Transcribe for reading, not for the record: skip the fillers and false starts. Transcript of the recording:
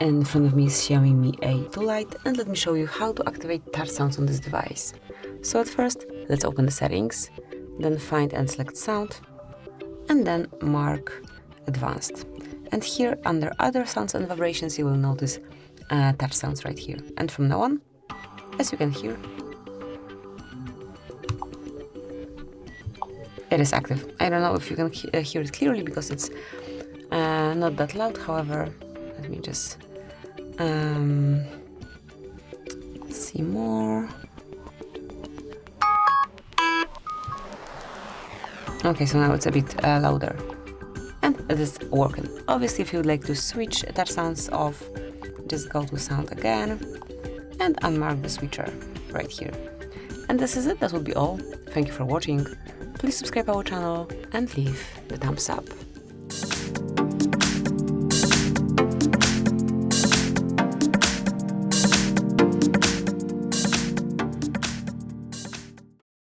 In front of me is XIAOMI Mi A2 Lite, and let me show you how to activate touch sounds on this device. So at first, let's open the settings, then find and select sound, and then mark advanced. And here under other sounds and vibrations, you will notice touch sounds right here. And from now on, as you can hear, it is active. I don't know if you can hear it clearly because it's not that loud. However, let me just see more. Okay, so now it's a bit louder, and it is working. Obviously, if you would like to switch touch sounds off, just go to sound again and unmark the switcher right here. And this is it. That will be all. Thank you for watching. Please subscribe our channel and leave the thumbs up.